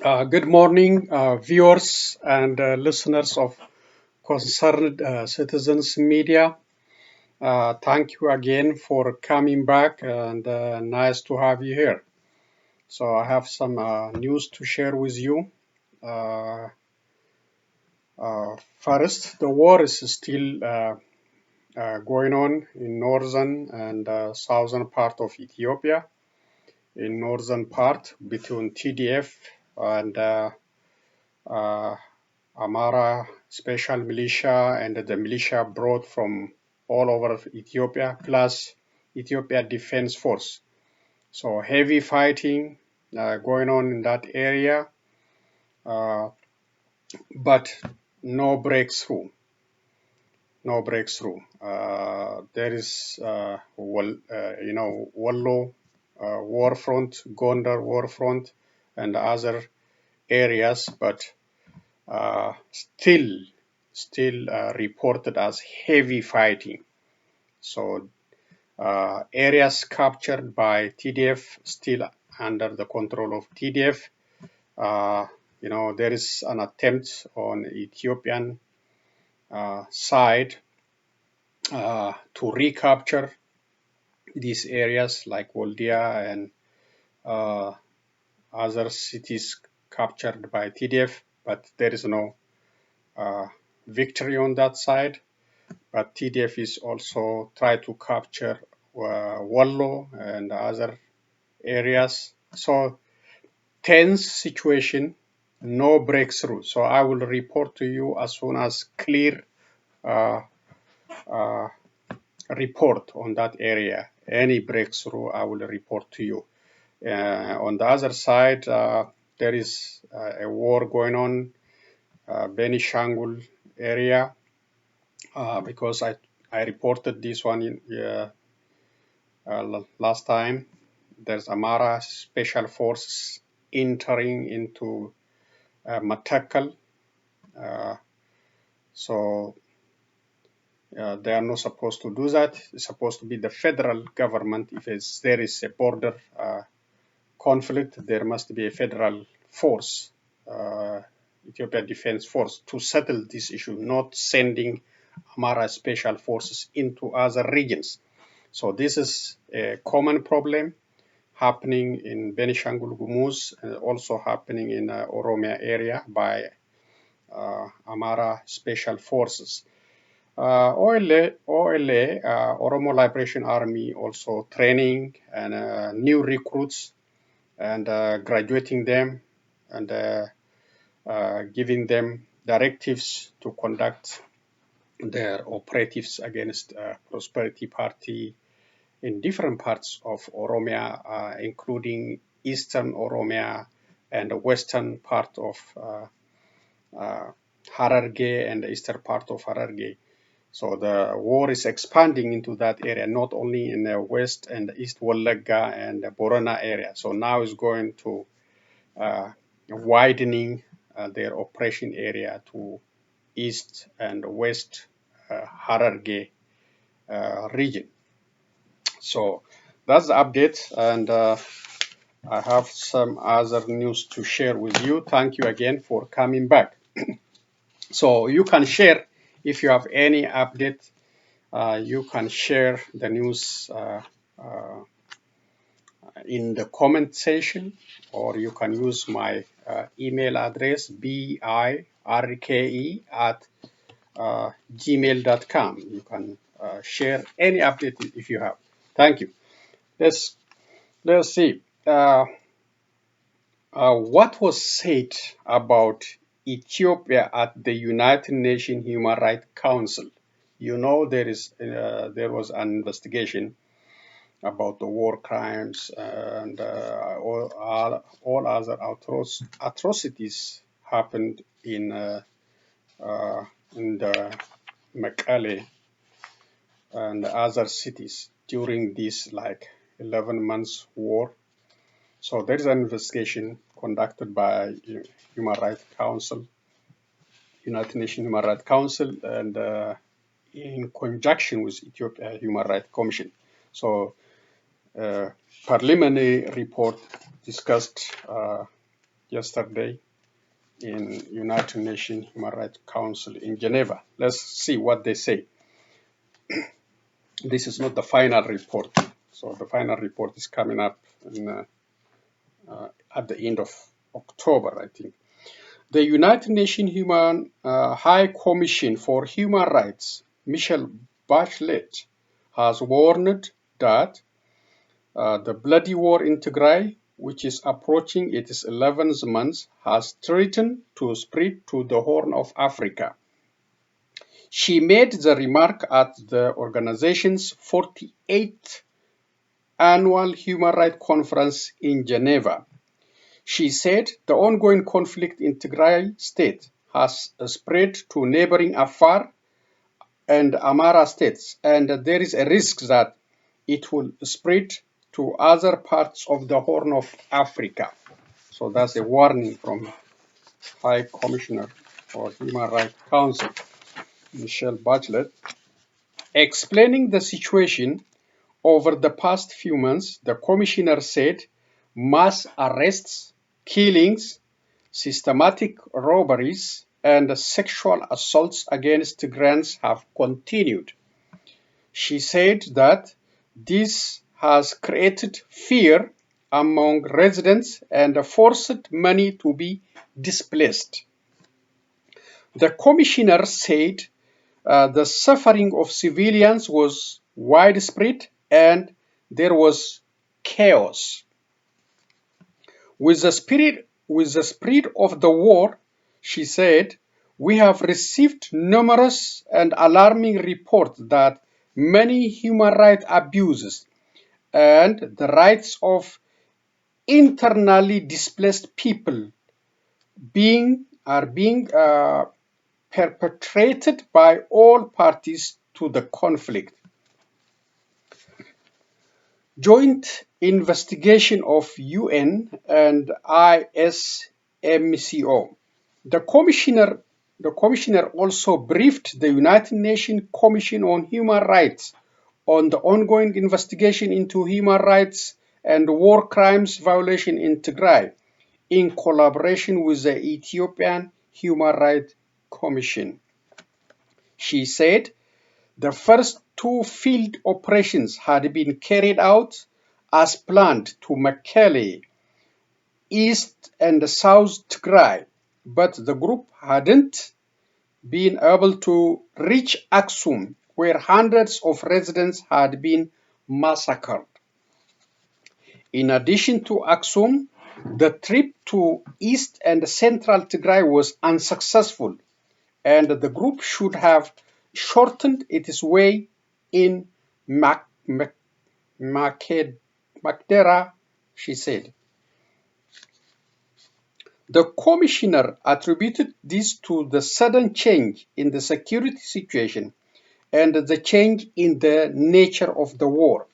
Good morning, viewers and listeners of Concerned Citizens Media. Thank you again for coming back, and nice to have you here. So I have some news to share with you. Uh, First, the war is still going on in northern and southern part of Ethiopia. In northern part, between TDF and uh, Amhara special militia and the militia brought from all over Ethiopia, plus Ethiopia Defense Force. So heavy fighting going on in that area, uh, but no breakthrough. No breakthrough. There is, Wallo war front, Gondar war front, and other areas, but still reported as heavy fighting. So areas captured by TDF still under the control of TDF. There is an attempt on Ethiopian side to recapture these areas like Waldia and uh, other cities captured by TDF, but there is no victory on that side. But TDF is also try to capture Wallo and other areas. So tense situation, no breakthrough. So I will report to you as soon as clear uh, uh, report on that area. Any breakthrough, I will report to you. On the other side, there is a war going on, Benishangul area, because I reported this one last time. There's Amhara special forces entering into Matakal. So they are not supposed to do that. It's supposed to be the federal government. If there is a border conflict, there must be a federal force, Ethiopia Defense Force, to settle this issue, not sending Amhara special forces into other regions. So this is a common problem happening in Benishangul Gumuz, also happening in Oromia area by Amhara special forces. OLA, Oromo Liberation Army, also training and new recruits and graduating them and giving them directives to conduct their operatives against Prosperity Party in different parts of Oromia, including eastern Oromia and the western part of Hararge and the eastern part of Hararge. So the war is expanding into that area, not only in the west and the east Wallagga and the Borana area. So now it's going to widening their operation area to east and west Hararge region. So that's the update, and I have some other news to share with you. Thank you again for coming back. So you can share if you have any update. You can share the news in the comment section, or you can use my email address birke@gmail.com. You can share any update if you have. Thank you. Let's see. What was said about Ethiopia at the United Nations Human Rights Council? You know there was an investigation about the war crimes and all other atrocities happened in the Mekelle and other cities during this 11 months war. So there is an investigation conducted by Human Rights Council, United Nations Human Rights Council, and in conjunction with Ethiopia Human Rights Commission. So preliminary report discussed yesterday in United Nations Human Rights Council in Geneva. Let's see what they say. This is not the final report. So the final report is coming up at the end of October, I think. The United Nations High Commission for Human Rights, Michelle Bachelet, has warned that the bloody war in Tigray, which is approaching its 11th month, has threatened to spread to the Horn of Africa. She made the remark at the organization's 48th annual Human Rights Conference in Geneva. She said the ongoing conflict in Tigray state has spread to neighboring Afar and Amhara states, and there is a risk that it will spread to other parts of the Horn of Africa. So that's a warning from High Commissioner for Human Rights Council, Michelle Bachelet. Explaining the situation over the past few months, the commissioner said mass arrests, killings, systematic robberies, and sexual assaults against Tigrayans have continued. She said that this has created fear among residents and forced many to be displaced. The commissioner said the suffering of civilians was widespread and there was chaos. With the spread of the war, she said, we have received numerous and alarming reports that many human rights abuses and the rights of internally displaced people are being perpetrated by all parties to the conflict. Joint investigation of UN and ISMCO. The commissioner also briefed the United Nations Commission on Human Rights on the ongoing investigation into human rights and war crimes violation in Tigray, in collaboration with the Ethiopian Human Rights Commission. She said the first two field operations had been carried out as planned to Mekelle, East and South Tigray, but the group hadn't been able to reach Aksum, where hundreds of residents had been massacred. In addition to Aksum, the trip to East and Central Tigray was unsuccessful, and the group should have shortened its way in Makdera, she said. The commissioner attributed this to the sudden change in the security situation and the change in the nature of the war.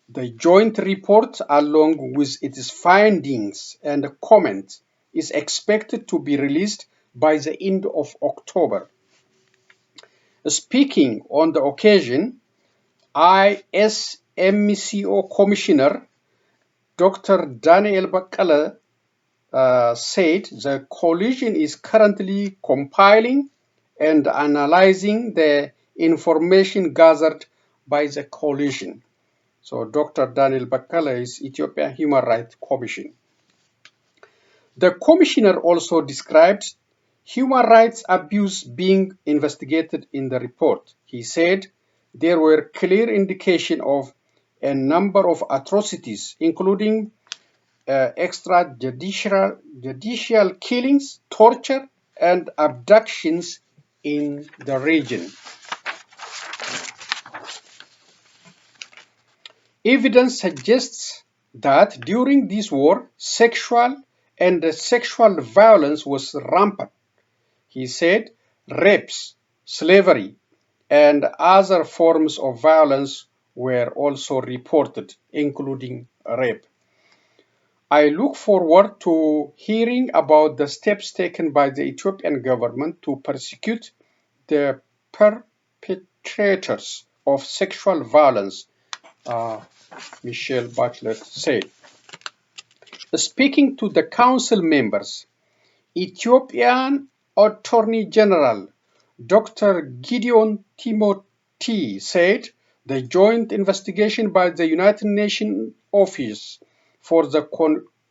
The joint report, along with its findings and comments, is expected to be released by the end of October. Speaking on the occasion, ISMCO Commissioner Dr. Daniel Bakala said the coalition is currently compiling and analyzing the information gathered by the coalition. So Dr. Daniel Bakala is Ethiopia Human Rights Commission. The commissioner also described human rights abuse being investigated in the report. He said there were clear indications of a number of atrocities, including extrajudicial killings, torture, and abductions in the region. Evidence suggests that during this war, sexual violence was rampant. He said rapes, slavery, and other forms of violence were also reported, including rape. I look forward to hearing about the steps taken by the Ethiopian government to persecute the perpetrators of sexual violence, Michelle Bachelet said. Speaking to the council members, Ethiopian Attorney General Dr. Gideon Timothy said the joint investigation by the United Nations Office for the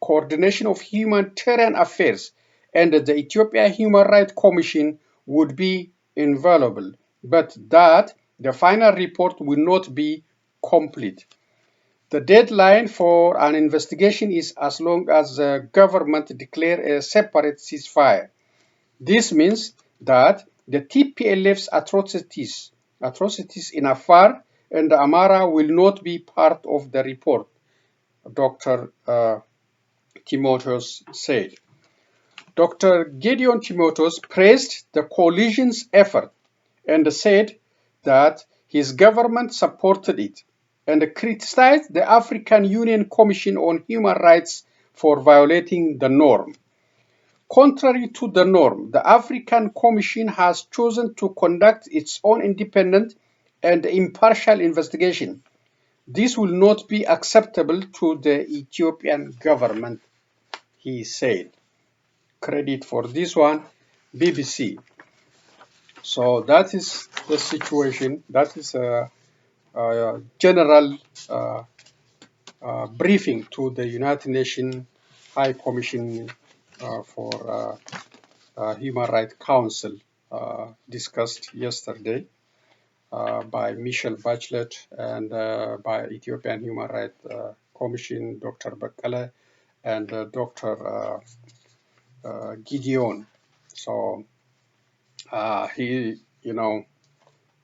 Coordination of Humanitarian Affairs and the Ethiopia Human Rights Commission would be invaluable, but that the final report will not be complete. The deadline for an investigation is as long as the government declares a separate ceasefire. This means that the TPLF's atrocities in Afar and Amhara will not be part of the report, Dr. Timotheus said. Dr. Gideon Timotheus praised the coalition's effort and said that his government supported it and criticized the African Union Commission on Human Rights for violating the norm. Contrary to the norm, the African Commission has chosen to conduct its own independent and impartial investigation. This will not be acceptable to the Ethiopian government, he said. Credit for this one, BBC. So that is the situation. That is a general briefing to the United Nations High Commission for Human Rights Council discussed yesterday by Michelle Bachelet and by Ethiopian Human Rights Commission, Dr. Bakala and Dr. Gideon. So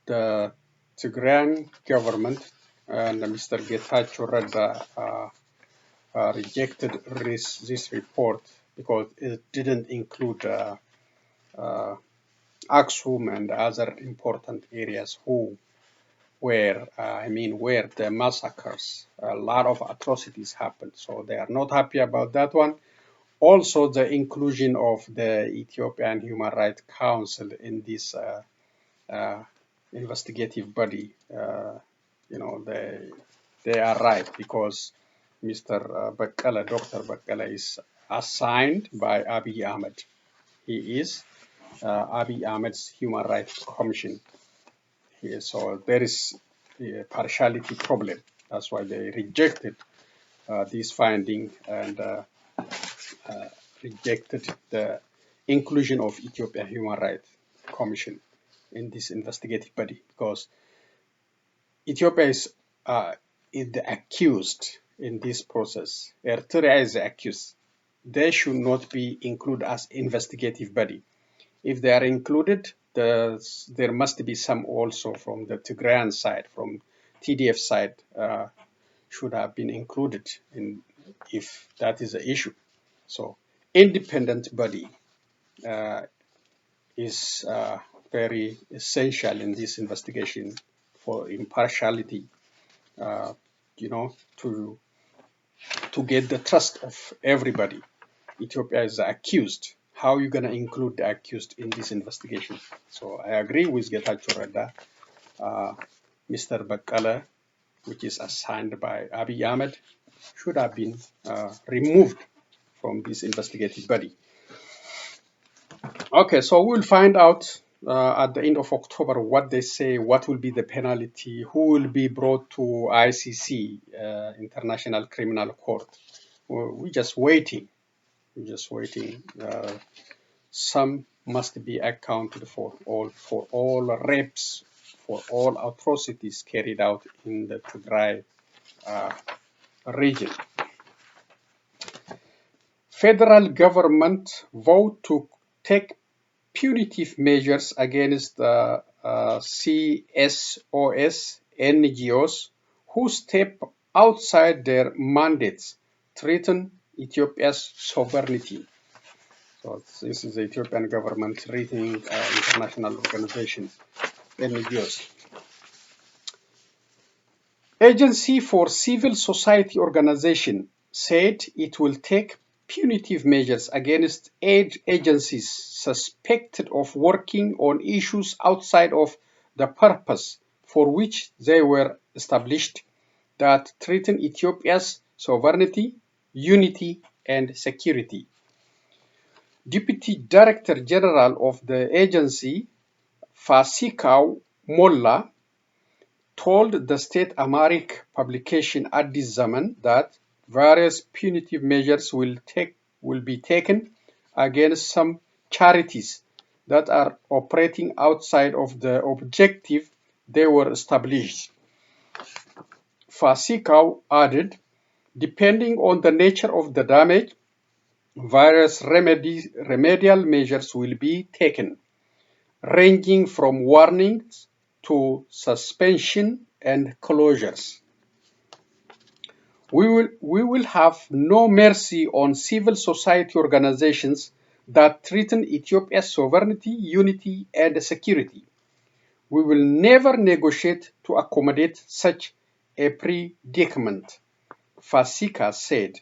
the Tigrayan government and Mr. Getachew Reda rejected this report because it didn't include Aksum and other important areas where the massacres, a lot of atrocities happened. So they are not happy about that one. Also, the inclusion of the Ethiopian Human Rights Council in this investigative body, they are right because Mr. Bakala, Dr. Bakala is assigned by Abiy Ahmed. He is Abiy Ahmed's Human Rights Commission. So there is a partiality problem. That's why they rejected this finding and rejected the inclusion of Ethiopia Human Rights Commission in this investigative body because Ethiopia is the accused in this process. Eritrea is the accused. They should not be included as investigative body. If they are included, there must be some also from the Tigrayan side, from TDF side, should have been included if that is the issue. So independent body is very essential in this investigation for impartiality, to get the trust of everybody. Ethiopia is accused. How are you going to include the accused in this investigation? So I agree with Getachew Reda. Mr. Bakala, which is assigned by Abiy Ahmed, should have been removed from this investigative body. Okay, so we'll find out at the end of October what they say, what will be the penalty, who will be brought to ICC, International Criminal Court. We're just waiting. Some must be accounted for all rapes, for all atrocities carried out in the Tigray region. Federal government vote to take punitive measures against the CSOS NGOs who step outside their mandates, threaten Ethiopia's sovereignty. So this is the Ethiopian government threatening international organizations, NGOs. Agency for Civil Society Organization said it will take punitive measures against aid agencies suspected of working on issues outside of the purpose for which they were established, that threaten Ethiopia's sovereignty, unity, and Security. Deputy Director General of the agency, Fasikau Molla, told the state Amharic publication Addis Zaman that various punitive measures will be taken against some charities that are operating outside of the objective they were established. Fasikau added, depending on the nature of the damage, various remedial measures will be taken, ranging from warnings to suspension and closures. We will have no mercy on civil society organizations that threaten Ethiopia's sovereignty, unity, and security. We will never negotiate to accommodate such a predicament, Fasika said,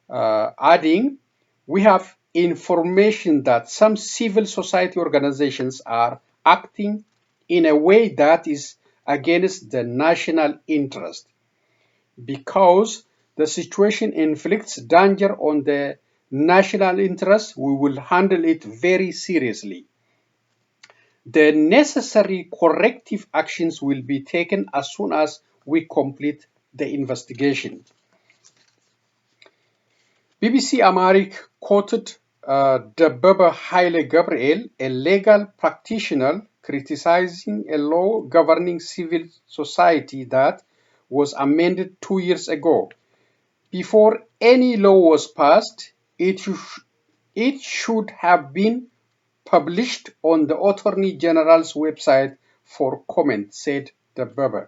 adding, we have information that some civil society organizations are acting in a way that is against the national interest. Because the situation inflicts danger on the national interest, we will handle it very seriously. The necessary corrective actions will be taken as soon as we complete the investigation. BBC Amharic quoted Debebe Haile Gabriel, a legal practitioner, criticizing a law governing civil society that was amended 2 years ago. Before any law was passed, it should have been published on the Attorney General's website for comment, said Debebe.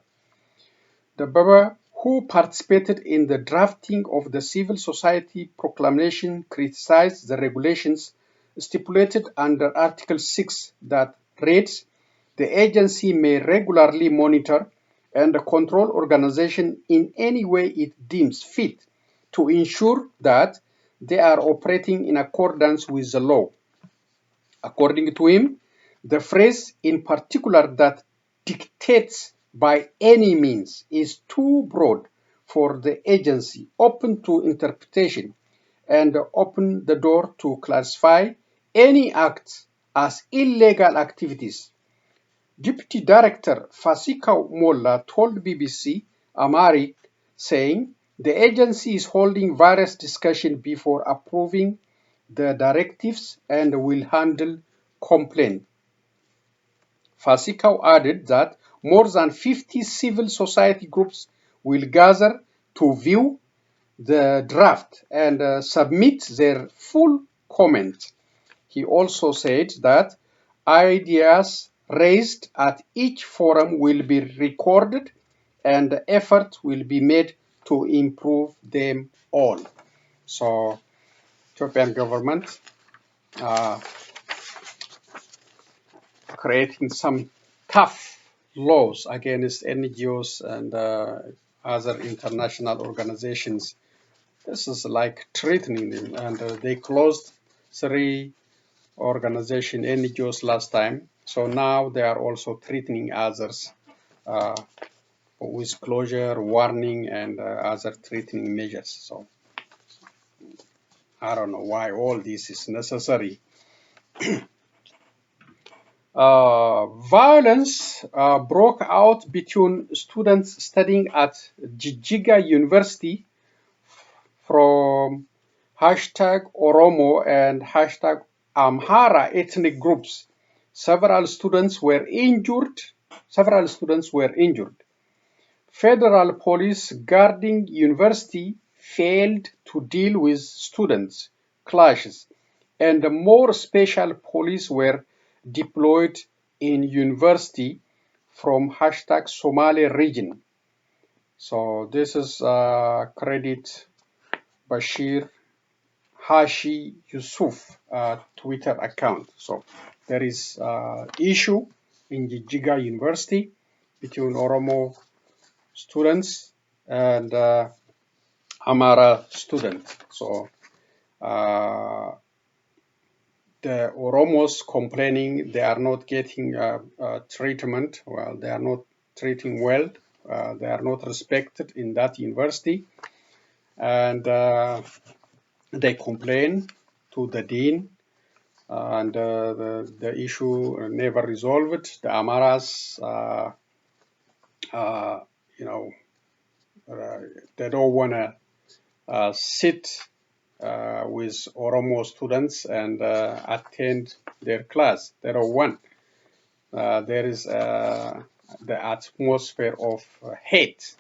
Debebe, who participated in the drafting of the civil society proclamation, criticized the regulations stipulated under Article 6 that reads, the agency may regularly monitor and control organizations in any way it deems fit to ensure that they are operating in accordance with the law. According to him, the phrase in particular that dictates by any means is too broad for the agency, open to interpretation, and open the door to classify any acts as illegal activities. Deputy Director Fasika Molla told BBC Amharic, saying the agency is holding various discussions before approving the directives and will handle complaints. Fasikau added that more than 50 civil society groups will gather to view the draft and submit their full comment. He also said that ideas raised at each forum will be recorded and effort will be made to improve them all. So, Ethiopian government creating some tough laws against NGOs and other international organizations. This is like threatening them, and they closed 3 organization NGOs last time. So now they are also threatening others with closure, warning, and other threatening measures. So I don't know why all this is necessary. Violence broke out between students studying at Jigiga University from #Oromo and #Amhara ethnic groups. Several students were injured. Federal police guarding university failed to deal with students' clashes, and more special police were deployed in university from #Somali region. So this is credit Bashir Hashi Yusuf Twitter account. So there is issue in Jigiga University between Oromo students and Amhara students. So the Oromos complaining they are not getting treatment. Well, they are not treating well. They are not respected in that university. And They complain to the dean, and the issue never resolved. The Amharas, you know, they don't want to sit with Oromo students and attend their class. They don't want. There is the atmosphere of hate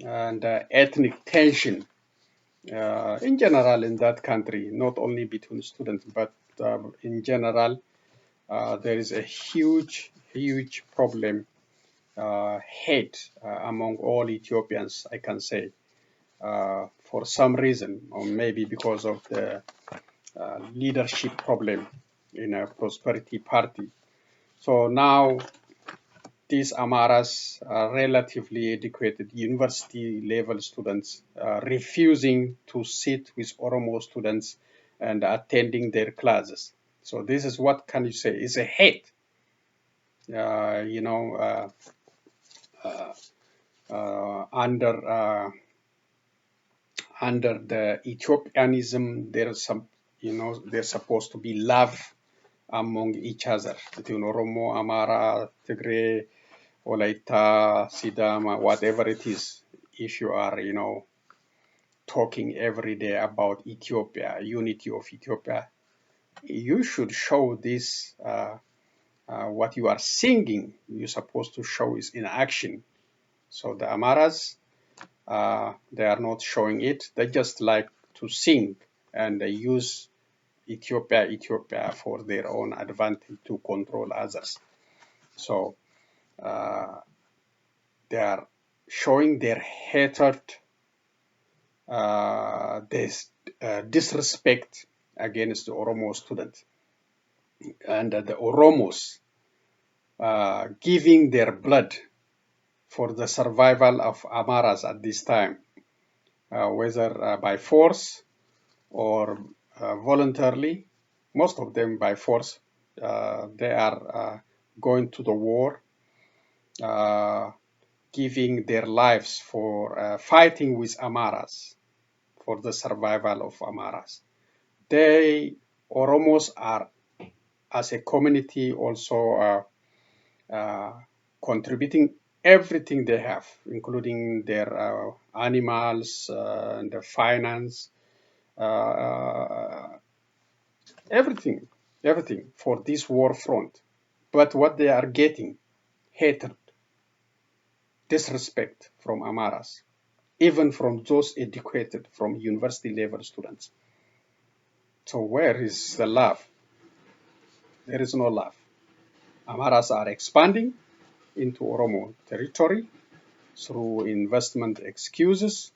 and ethnic tension in general in that country, not only between students, but in general, there is a huge problem, hate among all Ethiopians, I can say, for some reason, or maybe because of the leadership problem in a prosperity party. So now these Amharas are relatively educated university level students refusing to sit with Oromo students and attending their classes. So this is, what can you say? It's a hate. You know, under the Ethiopianism, there's some, you know, there's supposed to be love among each other between Oromo, Amhara, Tigray, Olaita, Sidama, whatever it is. If you are, you know, talking every day about Ethiopia, unity of Ethiopia, you should show this. What you are singing, you're supposed to show is in action. So the Amharas, they are not showing it. They just like to sing, and they use Ethiopia for their own advantage to control others. So they are showing their hatred, this disrespect against the Oromo students, and the Oromos giving their blood for the survival of Amharas at this time, whether by force or voluntarily. Most of them by force. They are going to the war, giving their lives for fighting with Amharas for the survival of Amharas. They, Oromos, are as a community also contributing everything they have, including their animals and the finance, everything for this war front. But what they are getting, hatred, disrespect from Amharas, even from those educated, from university level students. So where is the love? There is no love. Amharas are expanding into Oromo territory through investment excuses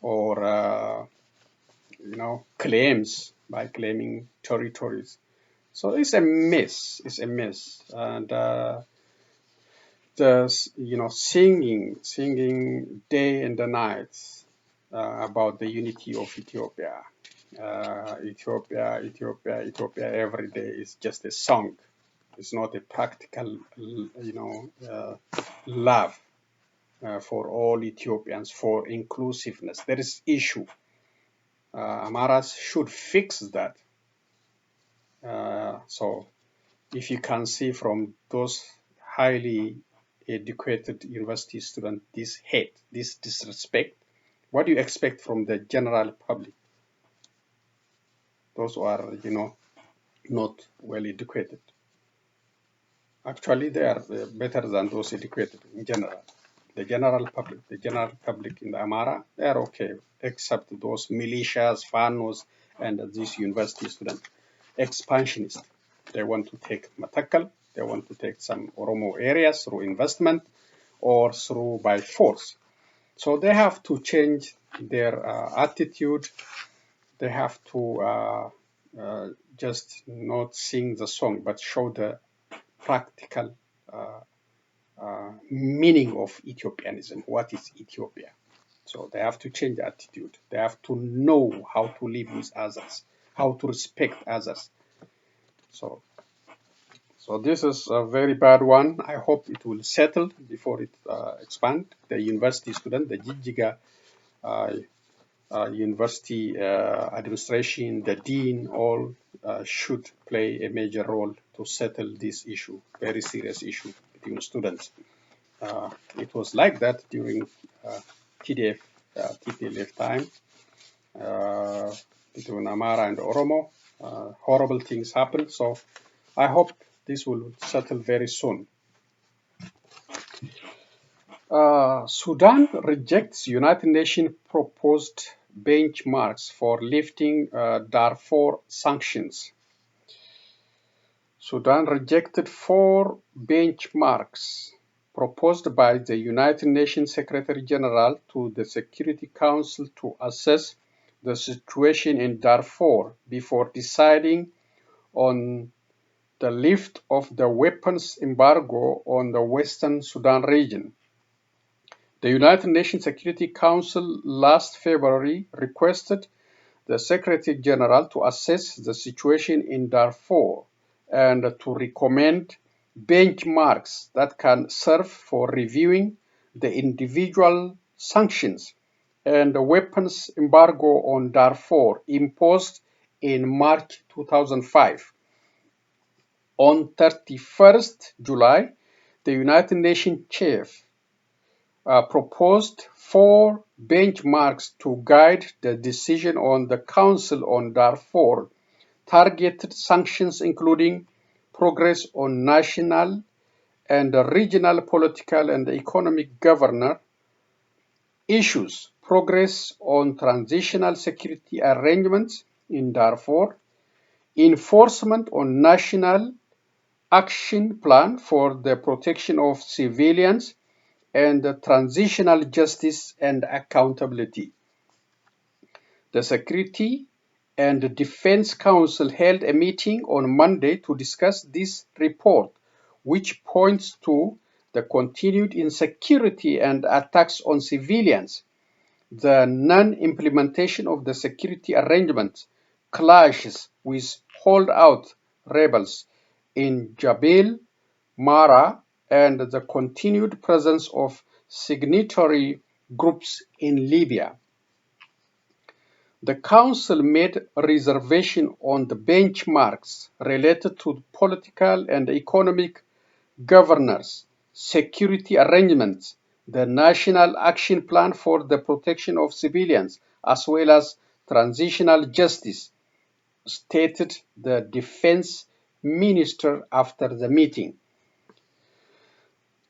or claims, by claiming territories. So it's a mess. It's a mess, and singing day and the night about the unity of Ethiopia. Ethiopia every day is just a song. It's not a practical, love for all Ethiopians, for inclusiveness. There is issue. Amharas should fix that. So if you can see from those highly educated university students, this hate, this disrespect, what do you expect from the general public? Those who are, not well educated. Actually, they are better than those educated in general. The general public in the Amhara, they are okay, except those militias, fanos, and these university students, expansionists. They want to take Matakal, they want to take some Oromo areas through investment or through by force. So they have to change their attitude. They have to just not sing the song, but show the practical meaning of Ethiopianism. What is Ethiopia? So they have to change the attitude. They have to know how to live with others, how to respect others. So this is a very bad one. I hope it will settle before it expand. The university student, the Jigiga university administration, the dean, all should play a major role to settle this issue, very serious issue between students. It was like that during TDF, TPLF time, between Amhara and Oromo. Horrible things happened, so I hope this will settle very soon. Sudan rejects United Nations proposed benchmarks for lifting Darfur sanctions. Sudan rejected 4 benchmarks proposed by the United Nations Secretary General to the Security Council to assess the situation in Darfur before deciding on the lift of the weapons embargo on the Western Sudan region. The United Nations Security Council last February requested the Secretary General to assess the situation in Darfur and to recommend benchmarks that can serve for reviewing the individual sanctions and the weapons embargo on Darfur imposed in March 2005. On 31st July, the United Nations chief proposed 4 benchmarks to guide the decision on the Council on Darfur. Targeted sanctions including progress on national and regional political and economic governance issues, progress on transitional security arrangements in Darfur, enforcement on national action plan for the protection of civilians, and transitional justice and accountability. The Security and Defense Council held a meeting on Monday to discuss this report, which points to the continued insecurity and attacks on civilians, the non-implementation of the security arrangements, clashes with holdout rebels in Jabal Mara, and the continued presence of signatory groups in Libya. The Council made a reservation on the benchmarks related to political and economic governance, security arrangements, the National Action Plan for the Protection of Civilians, as well as transitional justice, stated the Defense Minister after the meeting.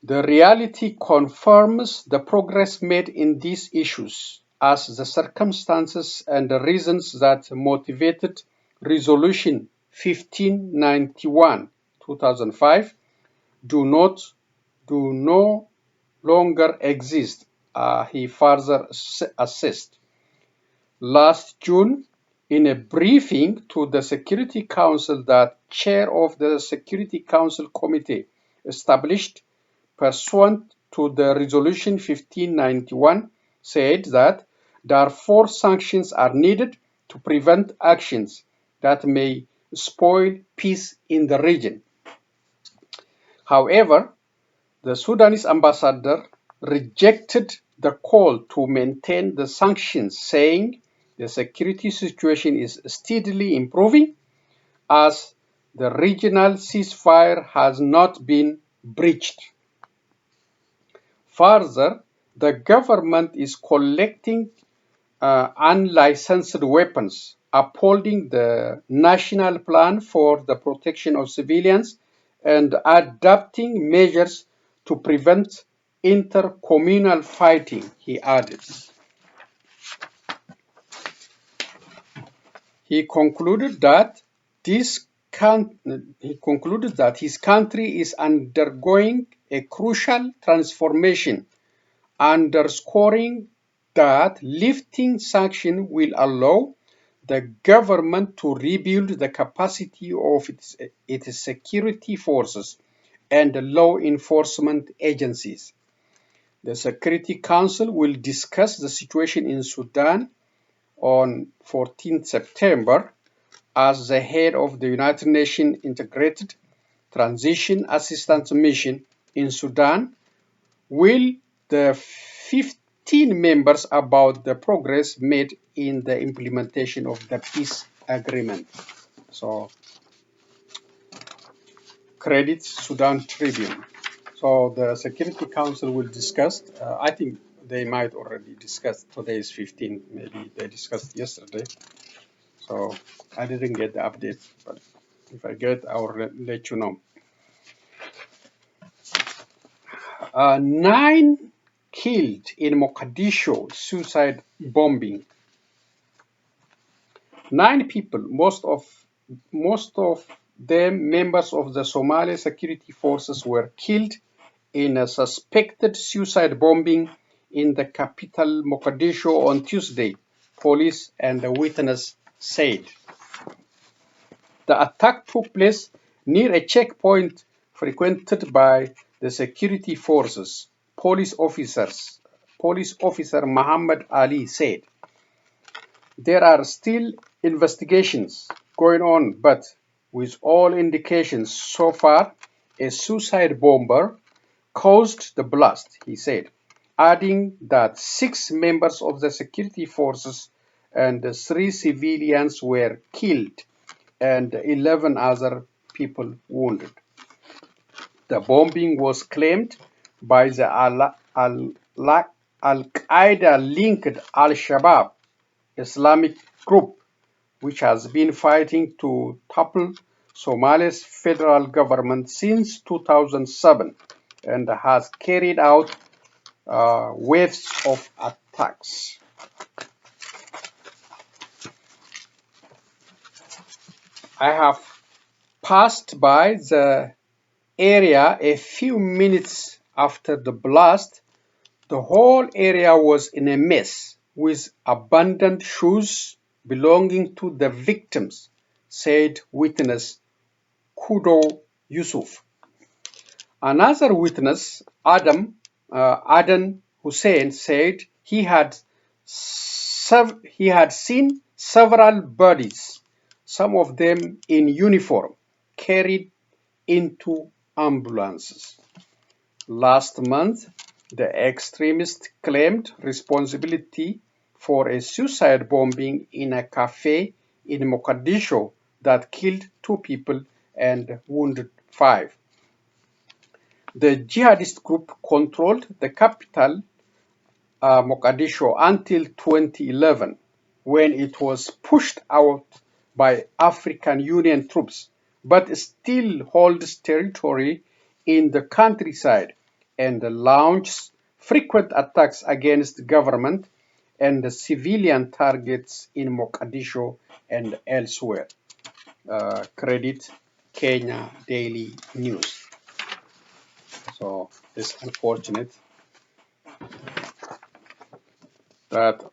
The reality confirms the progress made in these issues, as the circumstances and the reasons that motivated Resolution 1591/2005 do no longer exist, he further assessed. Last June, in a briefing to the Security Council, that chair of the Security Council Committee established pursuant to the Resolution 1591 said that Darfur sanctions are needed to prevent actions that may spoil peace in the region. However, the Sudanese ambassador rejected the call to maintain the sanctions, saying the security situation is steadily improving as the regional ceasefire has not been breached. Further, the government is collecting unlicensed weapons, upholding the National Plan for the Protection of Civilians, and adopting measures to prevent intercommunal fighting, he added. He concluded that his country is undergoing a crucial transformation, underscoring that lifting sanctions will allow the government to rebuild the capacity of its security forces and law enforcement agencies. The Security Council will discuss the situation in Sudan on 14 September as the head of the United Nations Integrated Transition Assistance Mission in Sudan. Will the 15 members about the progress made in the implementation of the peace agreement. So, credit Sudan Tribune. So the Security Council will discuss. I think they might already discuss. Today is 15. Maybe they discussed yesterday. So I didn't get the update, but if I get, I will let you know. 9 killed in Mogadishu suicide bombing. 9 people, most of them members of the Somali security forces, were killed in a suspected suicide bombing in the capital Mogadishu on Tuesday, police and a witness said. The attack took place near a checkpoint frequented by the security forces, police officer Muhammad Ali said. There are still investigations going on, but with all indications so far, a suicide bomber caused the blast, he said, adding that 6 members of the security forces and 3 civilians were killed and 11 other people wounded. The bombing was claimed by the Al-Qaeda-linked Al-Shabaab Islamic group, which has been fighting to topple Somalia's federal government since 2007 and has carried out waves of attacks. I have passed by the area a few minutes after the blast. The whole area was in a mess, with abandoned shoes belonging to the victims, said witness Kudo Yusuf. Another witness, Adan Hussein, said he had seen several bodies, some of them in uniform, carried into ambulances. Last month, the extremists claimed responsibility for a suicide bombing in a cafe in Mogadishu that killed 2 people and wounded 5. The jihadist group controlled the capital, Mogadishu, until 2011, when it was pushed out by African Union troops, but still holds territory in the countryside and launches frequent attacks against government and civilian targets in Mogadishu and elsewhere. Credit Kenya Daily News. So it's unfortunate that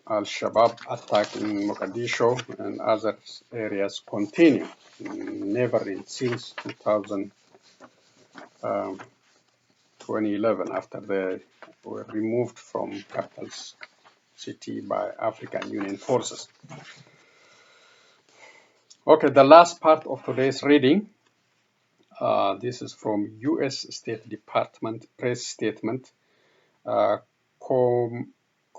Al-Shabaab attack in Mogadishu and other areas continue. Never since 2011, after they were removed from capital city by African Union forces. Okay, the last part of today's reading. This is from U.S. State Department press statement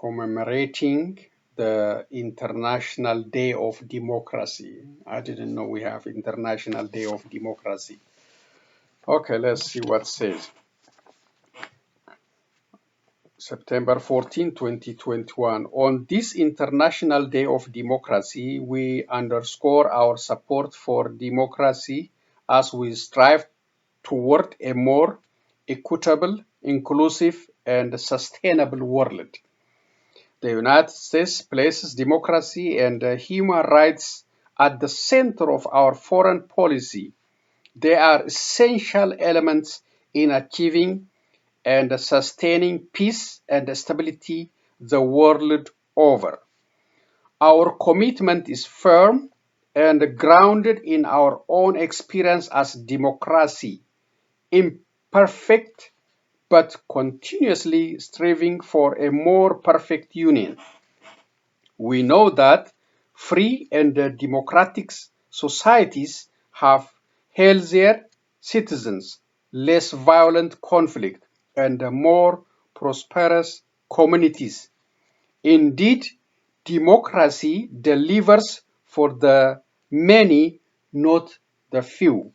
commemorating the International Day of Democracy. I didn't know we have International Day of Democracy. Okay, let's see what it says. September 14, 2021. On this International Day of Democracy, we underscore our support for democracy as we strive toward a more equitable, inclusive, and sustainable world. The United States places democracy and human rights at the center of our foreign policy. They are essential elements in achieving and sustaining peace and stability the world over. Our commitment is firm and grounded in our own experience as democracy, imperfect but continuously striving for a more perfect union. We know that free and democratic societies have healthier citizens, less violent conflict, and more prosperous communities. Indeed, democracy delivers for the many, not the few.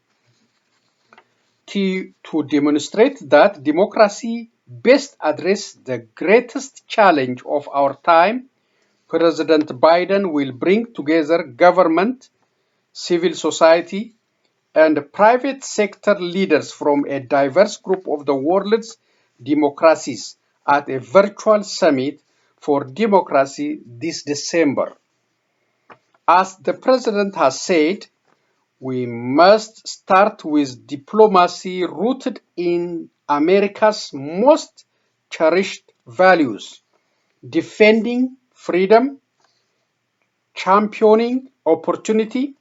To demonstrate that democracy best addresses the greatest challenge of our time, President Biden will bring together government, civil society, and private sector leaders from a diverse group of the world's democracies at a virtual summit for democracy this December. As the president has said, we must start with diplomacy rooted in America's most cherished values: defending freedom, championing opportunity,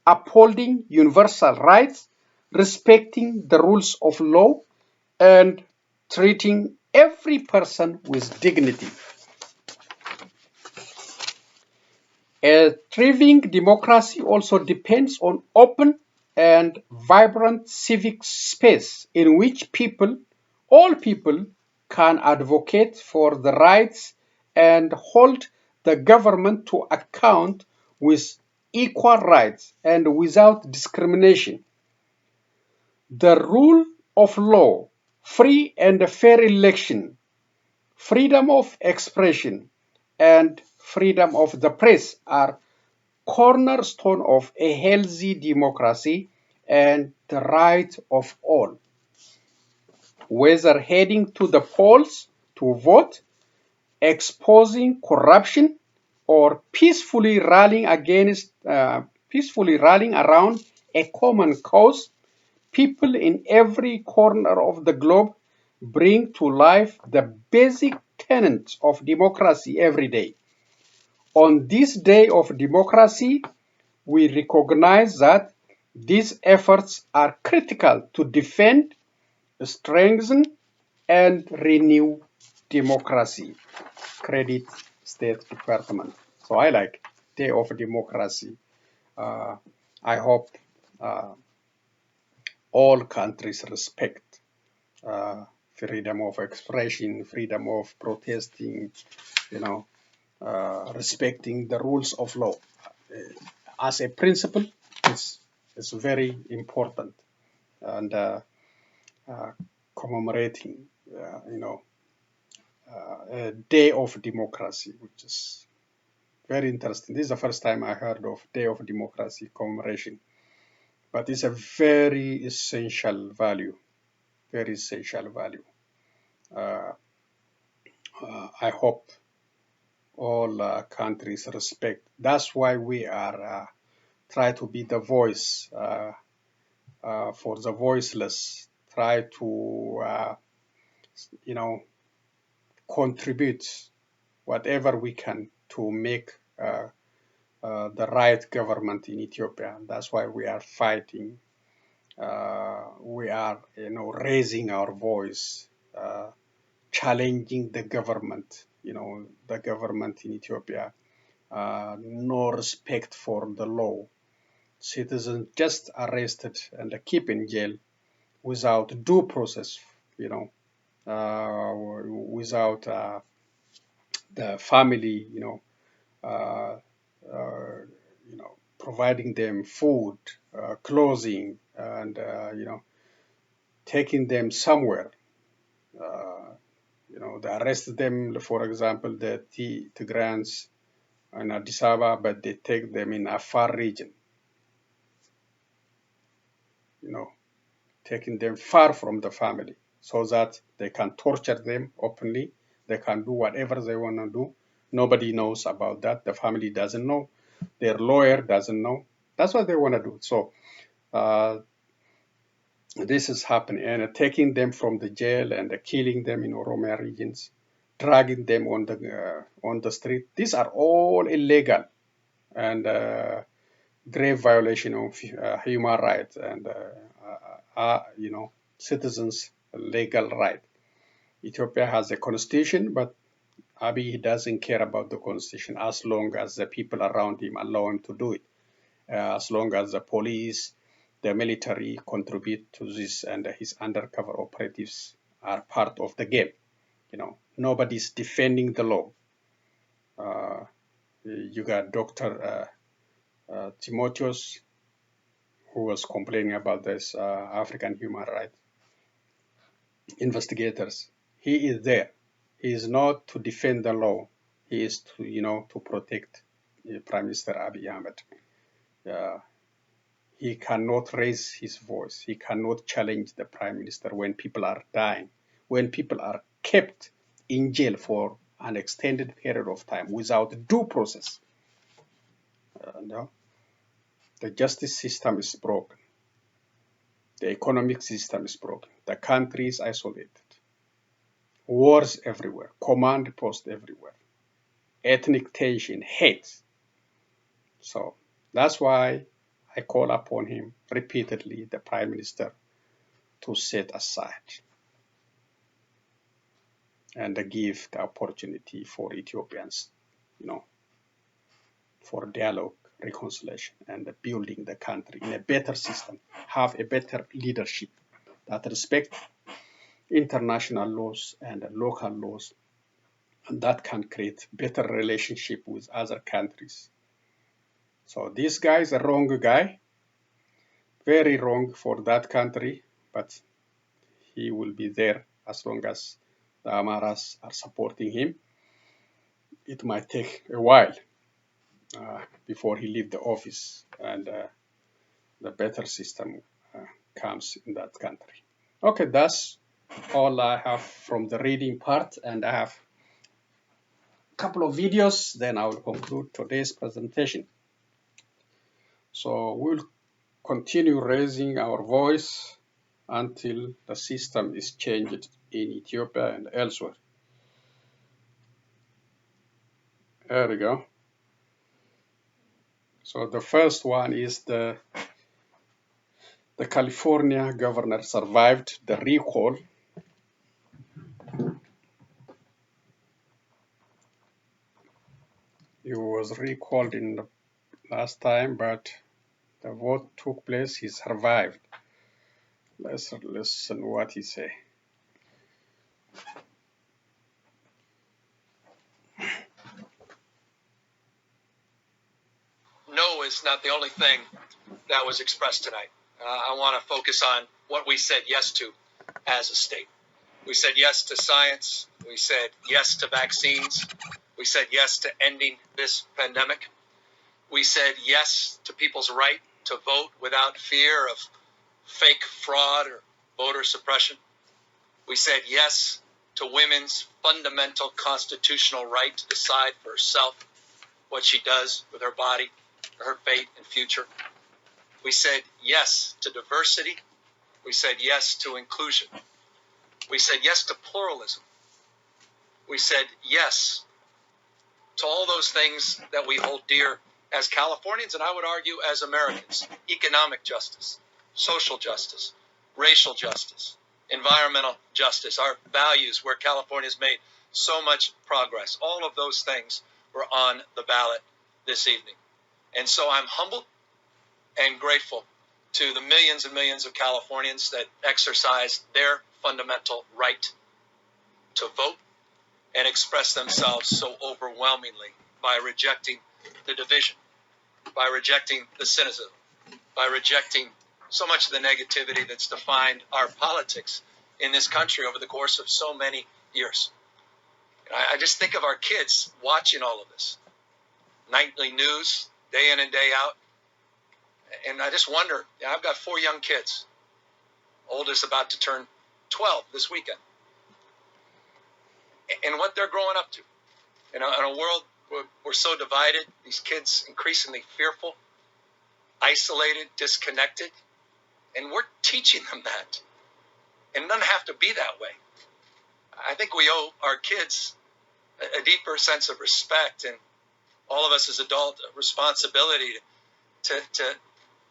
upholding universal rights, respecting the rules of law, and treating every person with dignity. A thriving democracy also depends on open and vibrant civic space in which all people, can advocate for the rights and hold the government to account with equal rights and without discrimination. The rule of law, free and fair election, freedom of expression, and freedom of the press are cornerstone of a healthy democracy and the right of all, whether heading to the polls to vote, exposing corruption, or peacefully rallying around a common cause. People in every corner of the globe bring to life the basic tenets of democracy every day. On this day of democracy, we recognize that these efforts are critical to defend, strengthen, and renew democracy. Credit State Department. So I like Day of Democracy. I hope all countries respect freedom of expression, freedom of protesting, you know, respecting the rules of law. As a principle, it's very important, and commemorating, a day of democracy, which is very interesting. This is the first time I heard of Day of Democracy commemoration, but it's a very essential value, very essential value. Uh, I hope all countries respect. That's why we are try to be the voice for the voiceless. Try to you know contribute whatever we can to make the right government in Ethiopia. That's why we are fighting. We are, raising our voice, challenging the government. The government in Ethiopia, no respect for the law. Citizens just arrested and kept in jail without due process. Without the family, uh, uh, providing them food, clothing, and taking them somewhere. Uh, they arrested them, for example, the Tigrans in Addis Ababa, but they take them in Afar region. Taking them far from the family so that they can torture them openly. They can do whatever they want to do. Nobody knows about that. The family doesn't know. Their lawyer doesn't know. That's what they want to do. So this is happening, and taking them from the jail and killing them in Oromia regions, dragging them on the street. These are all illegal and grave violation of human rights and citizens' legal right. Ethiopia has a constitution, but Abiy doesn't care about the constitution as long as the people around him allow him to do it. As long as the police, the military contribute to this, and his undercover operatives are part of the game. Nobody's defending the law. You got Dr. Timotheus, who was complaining about this African human rights investigators. He is there. He is not to defend the law. He is to, to protect Prime Minister Abiy Ahmed. He cannot raise his voice. He cannot challenge the Prime Minister when people are dying, when people are kept in jail for an extended period of time without due process. No. The justice system is broken. The economic system is broken. The country is isolated. Wars everywhere. Command posts everywhere. Ethnic tension, hate. So that's why I call upon him repeatedly, the Prime Minister, to set aside and give the opportunity for Ethiopians, for dialogue, reconciliation, and building the country in a better system, have a better leadership that respect international laws and local laws, and that can create better relationship with other countries. So this guy is a wrong guy, very wrong for that country, but he will be there as long as the Amharas are supporting him. It might take a while before he leaves the office and the better system comes in that country. Okay, that's all I have from the reading part, and I have a couple of videos, then I will conclude today's presentation. So we'll continue raising our voice until the system is changed in Ethiopia and elsewhere. There we go. So the first one is the California governor survived the recall. He was recalled in the last time, but the vote took place. He survived. Let's listen what he say. No is not the only thing that was expressed tonight. I want to focus on what we said yes to as a state. We said yes to science. We said yes to vaccines. We said yes to ending this pandemic. We said yes to people's right to vote without fear of fake fraud or voter suppression. We said yes to women's fundamental constitutional right to decide for herself what she does with her body, her fate and future. We said yes to diversity. We said yes to inclusion. We said yes to pluralism. We said yes to all those things that we hold dear as Californians, and I would argue as Americans: economic justice, social justice, racial justice, environmental justice, our values where California's made so much progress. All of those things were on the ballot this evening. And so I'm humbled and grateful to the millions and millions of Californians that exercised their fundamental right to vote and express themselves so overwhelmingly by rejecting the division, by rejecting the cynicism, by rejecting so much of the negativity that's defined our politics in this country over the course of so many years. I just think of our kids watching all of this. Nightly news, day in and day out. And I just wonder, I've got 4 young kids. Oldest about to turn 12 this weekend. And what they're growing up to. In a world where we're so divided, these kids increasingly fearful, isolated, disconnected. And we're teaching them that. And it doesn't have to be that way. I think we owe our kids a deeper sense of respect, and all of us as adults a responsibility to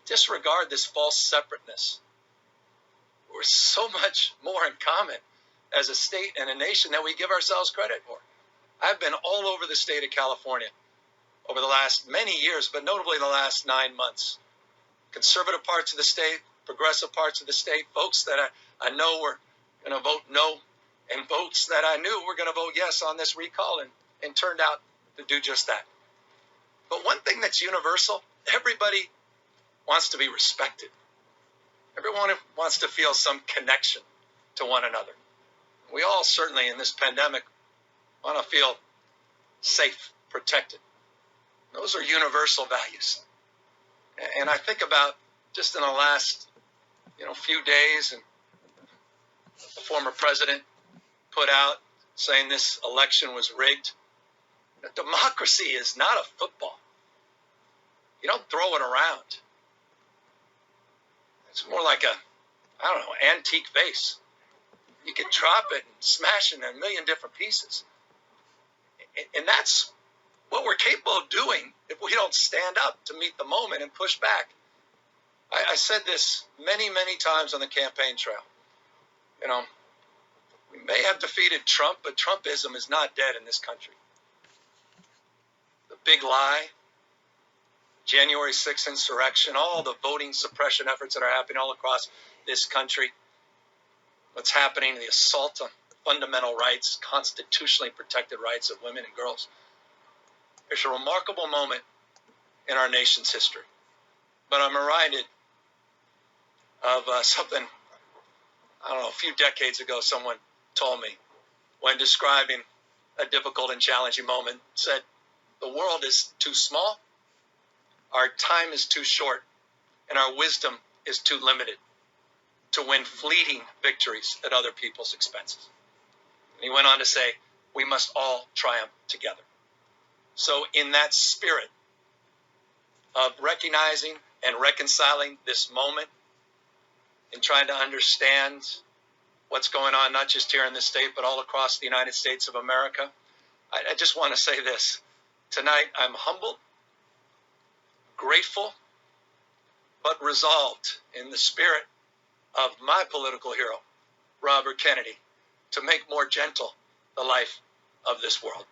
disregard this false separateness. We're so much more in common as a state and a nation than we give ourselves credit for. I've been all over the state of California over the last many years, but notably the last 9 months. Conservative parts of the state, progressive parts of the state, folks that I know were going to vote no and votes that I knew were going to vote yes on this recall, and turned out to do just that. But one thing that's universal, everybody wants to be respected. Everyone wants to feel some connection to one another. We all certainly in this pandemic want to feel safe, protected. Those are universal values. And I think about just in the last, few days, and the former president put out saying this election was rigged. Democracy is not a football. You don't throw it around. It's more like antique vase. You can drop it and smash it in a million different pieces. And that's what we're capable of doing if we don't stand up to meet the moment and push back. I said this many, many times on the campaign trail. We may have defeated Trump, but Trumpism is not dead in this country. The big lie, January 6th insurrection, all the voting suppression efforts that are happening all across this country, what's happening, the assault on fundamental rights, constitutionally protected rights of women and girls. It's a remarkable moment in our nation's history. But I'm reminded of something, a few decades ago, someone told me when describing a difficult and challenging moment, said, the world is too small, our time is too short, and our wisdom is too limited to win fleeting victories at other people's expenses. And he went on to say, we must all triumph together. So in that spirit of recognizing and reconciling this moment and trying to understand what's going on, not just here in this state, but all across the United States of America, I just want to say this. Tonight, I'm humbled, grateful, but resolved in the spirit of my political hero, Robert Kennedy, to make more gentle the life of this world.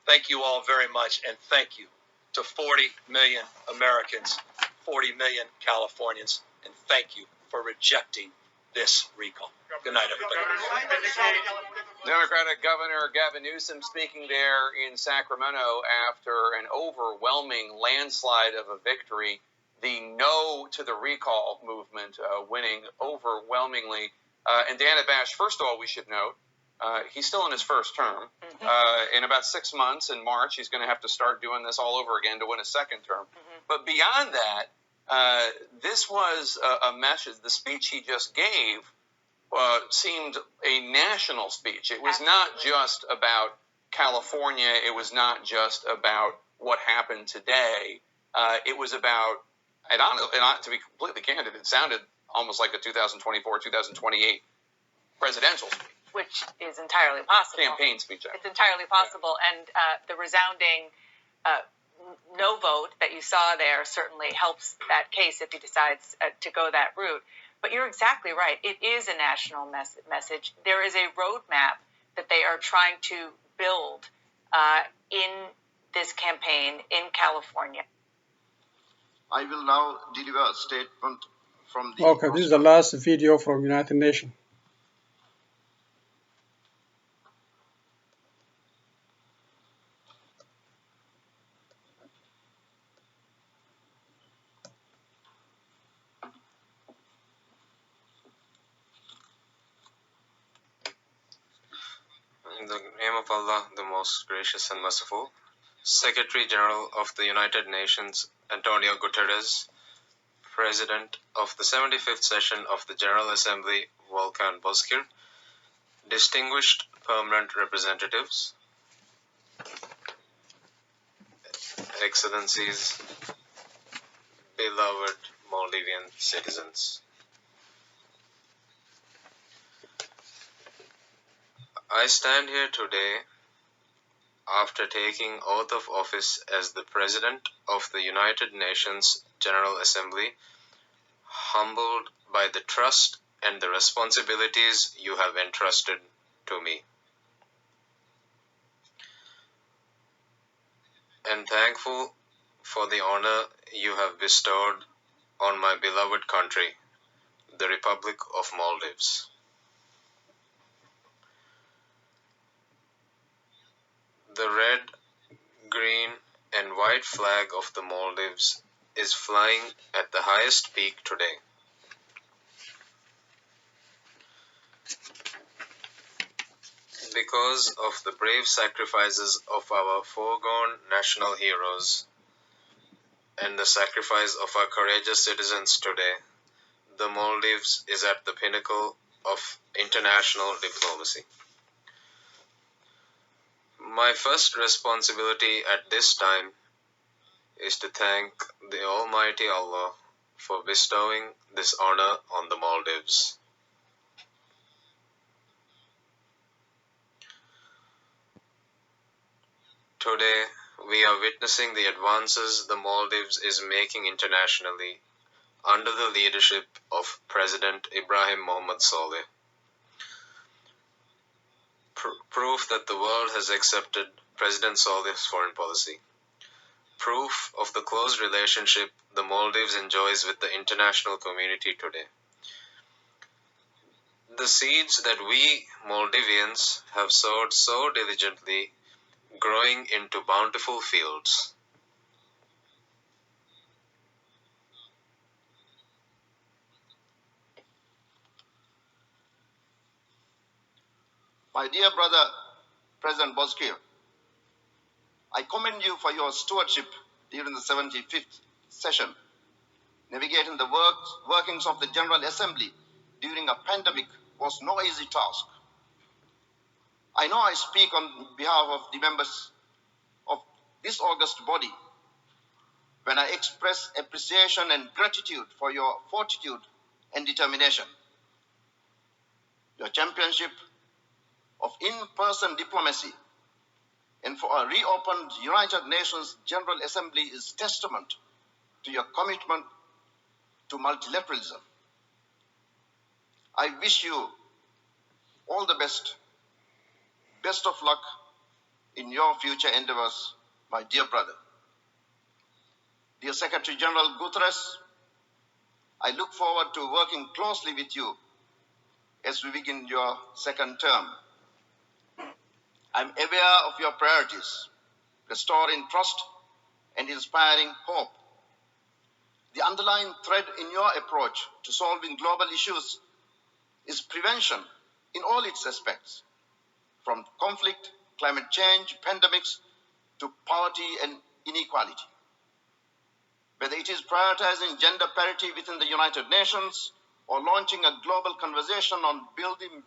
Thank you all very much, and thank you to 40 million Americans, 40 million Californians, and thank you for rejecting this recall. Good night, everybody. Democratic Governor Gavin Newsom speaking there in Sacramento after an overwhelming landslide of a victory. The no to the recall movement winning overwhelmingly. And Dana Bash, first of all, we should note, he's still in his first term. In about 6 months, in March, he's going to have to start doing this all over again to win a second term. But beyond that, this was a message. The speech he just gave seemed a national speech. It was not just about California. It was not just about what happened today. It was about, and to be completely candid, it sounded almost like a 2024, 2028 presidential speech. Which is entirely possible. Campaign speech. It's entirely possible. Yeah. And the resounding no vote that you saw there certainly helps that case if he decides to go that route. But you're exactly right. It is a national message. There is a roadmap that they are trying to build in this campaign in California. I will now deliver a statement from the... Okay, this is the last video from United Nations. In the name of Allah, the most gracious and merciful, Secretary General of the United Nations, Antonio Guterres, President of the 75th session of the General Assembly, Volkan Bozkir, distinguished permanent representatives, Excellencies, beloved Maldivian citizens. I stand here today after taking oath of office as the President of the United Nations General Assembly, humbled by the trust and the responsibilities you have entrusted to me, and thankful for the honor you have bestowed on my beloved country, the Republic of Maldives. The red, green, and white flag of the Maldives is flying at the highest peak today. Because of the brave sacrifices of our foregone national heroes and the sacrifice of our courageous citizens today, the Maldives is at the pinnacle of international diplomacy. My first responsibility at this time is to thank the Almighty Allah for bestowing this honor on the Maldives. Today, we are witnessing the advances the Maldives is making internationally under the leadership of President Ibrahim Mohammed Saleh. Proof that the world has accepted President Saleh's foreign policy. Proof of the close relationship the Maldives enjoys with the international community today. The seeds that we Maldivians have sowed so diligently growing into bountiful fields. My dear brother, President Bozkir, I commend you for your stewardship during the 75th session. Navigating the workings of the General Assembly during a pandemic was no easy task. I know I speak on behalf of the members of this august body when I express appreciation and gratitude for your fortitude and determination. Your championship of in-person diplomacy and for a reopened United Nations General Assembly is testament to your commitment to multilateralism. I wish you all the best of luck in your future endeavors, my dear brother. Dear Secretary General Guterres, I look forward to working closely with you as we begin your second term. I'm aware of your priorities, restoring trust and inspiring hope. The underlying thread in your approach to solving global issues is prevention in all its aspects, from conflict, climate change, pandemics, to poverty and inequality. Whether it is prioritizing gender parity within the United Nations or launching a global conversation on building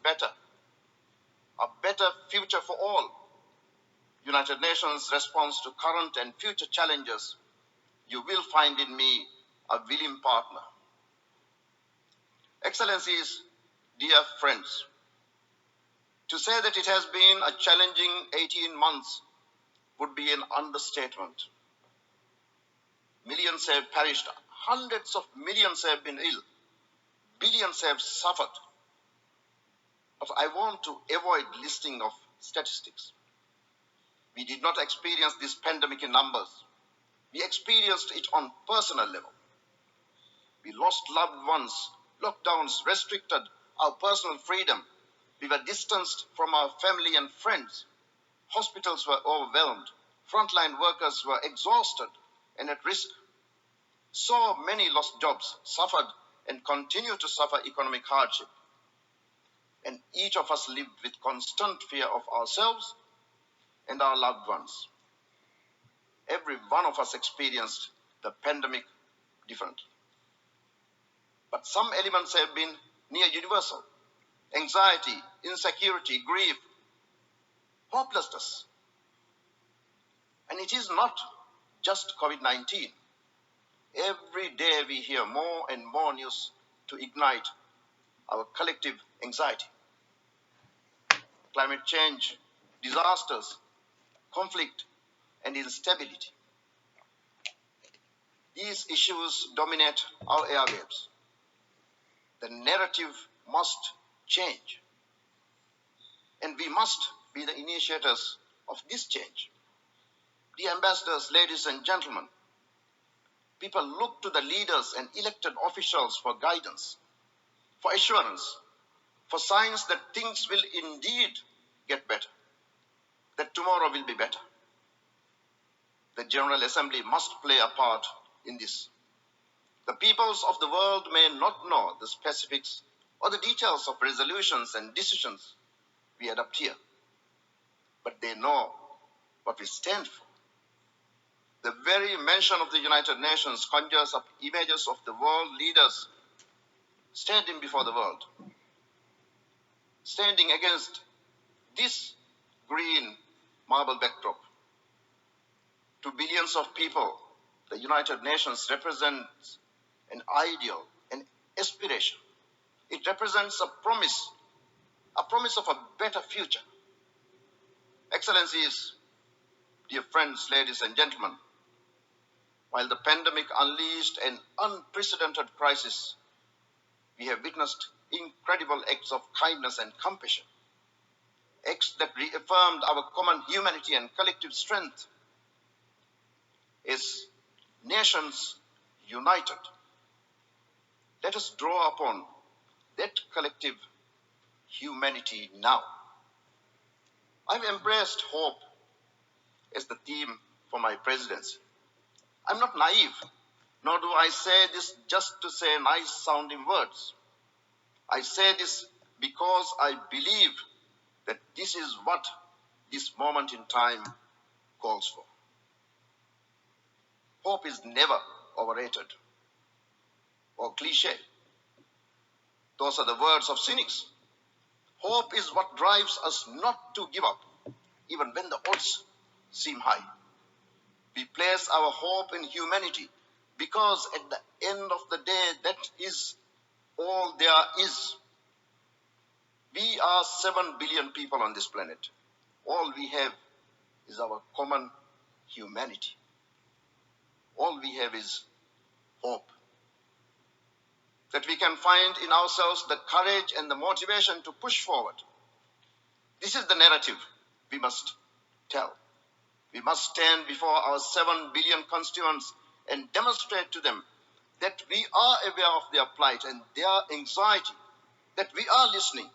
a better future for all, United Nations response to current and future challenges, you will find in me a willing partner. Excellencies, dear friends, to say that it has been a challenging 18 months would be an understatement. Millions have perished, hundreds of millions have been ill, billions have suffered. But I want to avoid listing of statistics. We did not experience this pandemic in numbers. We experienced it on personal level. We lost loved ones. Lockdowns restricted our personal freedom. We were distanced from our family and friends. Hospitals were overwhelmed. Frontline workers were exhausted and at risk. So many lost jobs, suffered and continue to suffer economic hardship. And each of us lived with constant fear of ourselves and our loved ones. Every one of us experienced the pandemic differently. But some elements have been near universal. Anxiety, insecurity, grief, hopelessness. And it is not just COVID-19. Every day we hear more and more news to ignite our collective anxiety. Climate change, disasters, conflict, and instability. These issues dominate our airwaves. The narrative must change. And we must be the initiators of this change. Dear ambassadors, ladies and gentlemen, people look to the leaders and elected officials for guidance, for assurance, for signs that things will indeed get better. that tomorrow will be better. The General Assembly must play a part in this. The peoples of the world may not know the specifics or the details of resolutions and decisions we adopt here, but they know what we stand for. The very mention of the United Nations conjures up images of the world leaders standing before the world, standing against this green marble backdrop. To billions of people, the United Nations represents an ideal, an aspiration. It represents a promise of a better future. Excellencies, dear friends, ladies and gentlemen, while the pandemic unleashed an unprecedented crisis, we have witnessed incredible acts of kindness and compassion, acts that reaffirmed our common humanity and collective strength. As nations united, let us draw upon that collective humanity now. I've embraced hope as the theme for my presidency. I'm not naive, nor do I say this just to say nice sounding words. I say this because I believe that this is what this moment in time calls for. Hope is never overrated or cliche. Those are the words of cynics. Hope is what drives us not to give up, even when the odds seem high. We place our hope in humanity because at the end of the day, that is all there is. We are 7 billion people on this planet. All we have is our common humanity. All we have is hope. That we can find in ourselves the courage and the motivation to push forward. This is the narrative we must tell. We must stand before our 7 billion constituents and demonstrate to them that we are aware of their plight and their anxiety, that we are listening,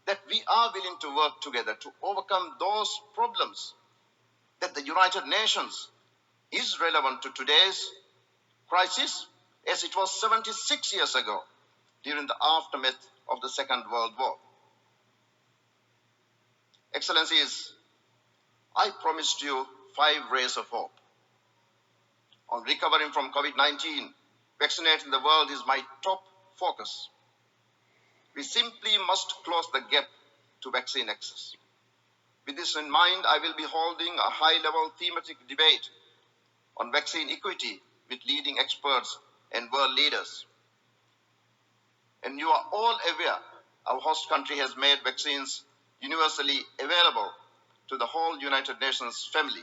that we are willing to work together to overcome those problems, that the United Nations is relevant to today's crisis as it was 76 years ago during the aftermath of the Second World War. Excellencies, I promised you 5 rays of hope. On recovering from COVID-19, vaccinating the world is my top focus. We simply must close the gap to vaccine access. With this in mind, I will be holding a high-level thematic debate on vaccine equity with leading experts and world leaders. And you are all aware our host country has made vaccines universally available to the whole United Nations family,